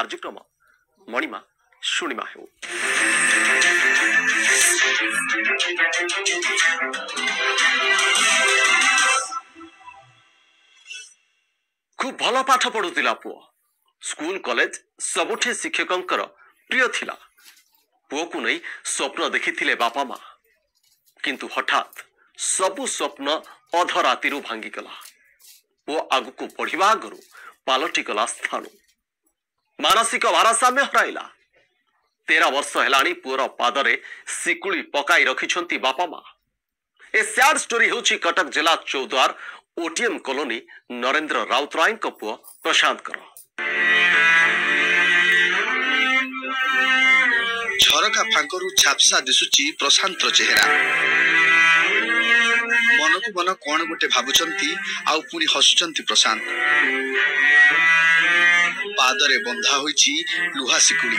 କାର୍ଯ୍ୟକ୍ରମ ମଣିମା ଶୁଣିମା ହେଉ। खूब भल पाठ पढ़ुला पुओ स्कूल कॉलेज सबुठे शिक्षकंकर प्रिय थिला। पुओ को नहीं स्वप्न देखिथिले बापा माँ, किंतु हठात सबु स्वप्न अध रातिरु भांगी गला। पुओ आगु बढ़िबा आगरु पालटी गला स्थानु मानसिक भारसाम्य हराइला। 13 वर्ष हेलाणी पुओर पादरे सिकुली पकाई रखिछंती बापा माँ। ए सैड स्टोरी होची कटक जिला चौद्वार ओटीएम कॉलोनी नरेंद्र राउतराय पुओ प्रशांत कर। झरका फांकरू झापसा दिसुची प्रशांत चेहरा। मन को मन कौन गोटे भाबुचंती आउ पुरी हसुचंती प्रशांत। पादरे बंधा होईची लुहा सिकुड़ी।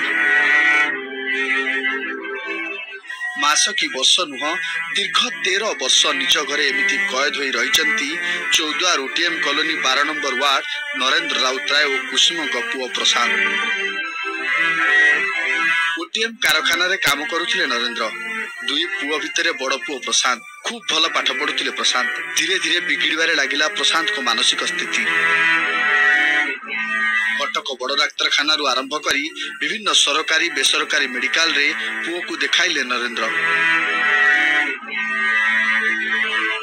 मास की वर्ष नुह दीर्घ 13 वर्ष निज घरे एमिति कैद होई रहिचंती Choudwar OTM colony 12 number ward Narendra Rautray और कुसुम पुओ प्रशांत। ओटीएम कारखाना रे काम करुथिले नरेंद्र। दुई पुओ भितरे बड़ पुओ प्रशांत। खूब भल पाठ पढ़ुथिले प्रशांत। धीरे धीरे बिगिड़बारे लागिला प्रशांत को मानसिक स्थिति। कटक बड़ डाक्तरखाना रु आरंभ करी विभिन्न सरकारी बेसरकारी मेडिकल रे पुओ को देखाइले नरेंद्र।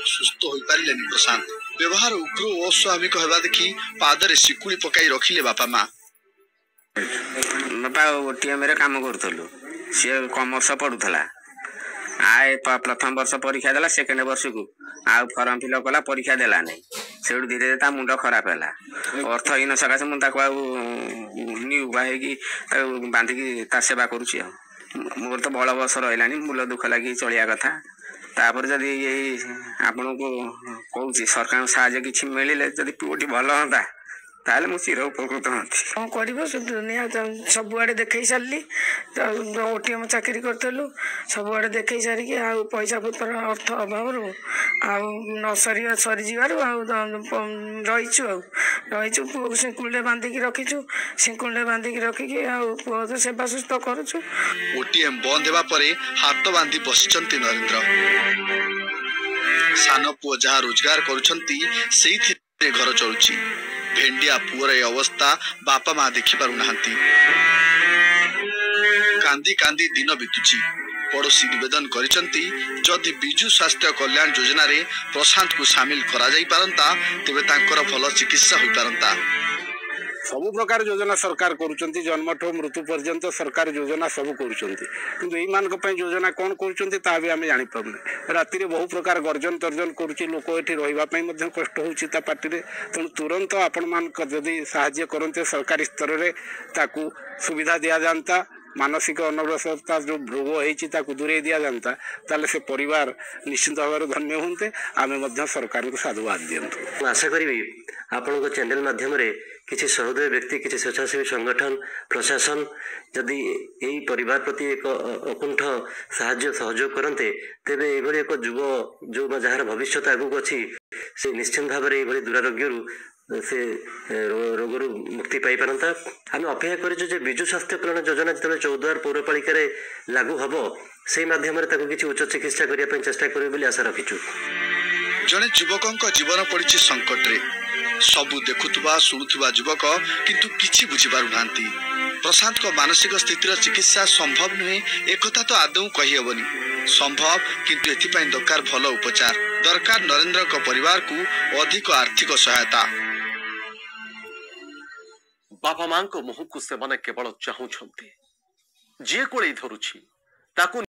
सुस्थ होई पारिलेनी प्रशांत। व्यवहार उग्र और अस्वाभाविक हेबा देखि पादरे सिकुली पकाई रखिले बापा माँ। बापा ओटीएम रे काम करथलु। से कॉमर्स पढुथला। आए प्रथम वर्ष परीक्षा देला, सेकेंड वर्ष को आ फॉर्म फिलअप कला, परीक्षा देला नहीं। सेठू धीरे धीरे ता मुंड खराब है। अर्थहीन सकाशे मुझे बांधिकी ता सेवा करुच्ची। मोर तो बड़ बस रहा मूल दुख लगी चलिया कथा। तापर जदि आपण को कहूँ सरकार साहाय्य किसी मिले जदि पुओटी भल हाँ ताले मु चिर उपकृत हती। कौन कर दुनिया सबुआड़े देखे सारे। ओटीएम चाकरी करूँ सबुआड़े देखे सारिकी पैसा पतर अर्थ अभाव न सरीजु रहीचु रहीचु पुओ सिंकुल बांधिकी रखीचु। सिंकुल बांधिकी रखिकी पुओ तो सेवा सुस्थ करुचु। ओटीएम बंद हेबा परे हाथ बांधी बसिचंती नरेंद्र। सान पुओ जहाँ रोजगार करुचंती सेइथिरे घर चलुची। भेंडिया पुअर अवस्था बापा माँ देखि पारु नाहंती। कांदी कांदी दिन बीतुची। पड़ोशी निवेदन करिसंती जदि विजु स्वास्थ्य कल्याण योजना रे प्रशांत को शामिल करा जाई पारंता तेबे तांकर भल चिकित्सा होई पारंता। सबु प्रकार योजना सरकार करुचंती। जन्मठो मृत्यु पर्यंत सरकार योजना सब करुचंती। किंतु एई मान को योजना कौन करुचंती ता भी आमे जानि पारुने। राति रे बहु प्रकार गर्जन तर्जन करुची। लोक एठी रहिबा पई मध्ये कष्ट होउची ता पार्टी रे। तेणु तुरंत आपण मान जदि सहाय्य करन्ते सरकारी स्तर रे ताकू सुविधा दिया जानता। मानसिक अनग्रसरता जो रोग होती दूरे दि जाता ताले से परिवार निश्चित भाव धन्य होते। आम सरकार को साधुवाद दिंतु। आशा करी आपण चैनल माध्यम किसी सहृदय व्यक्ति किसी स्वेच्छासेवी संगठन प्रशासन जदि यही परिवार प्रति एक अकुंठ साहाय्य सहयोग करते तेबे एभली एक युव जो जार भविष्य आगू अच्छी से निश्चित भाव में दुरारोग्य से रोगर मुक्ति पाई पारंता। आम अपेक्षा कर विजु स्वास्थ्य कल्याण योजना जो चौद्वार पौरपालिका लागू हम से माध्यम किसी उच्च चिकित्सा करने चेष्टा करें आशा रखीचु। जड़े युवक जीवन पड़ी संकट रे सबू देखुवा शुणुवा युवक किंतु किछि बुझी पारु नांती। प्रशांत को मानसिक स्थितिर चिकित्सा संभव नुहे एकथा तो आदौ कही हेबनी। संभव किंतु एथिपाई दरकार भल उपचार दरकार नरेंद्र को परिवार को अधिक आर्थिक सहायता। बापा मां को मुह को से केवल चाहूछंती जे कोले धरुछि ताकू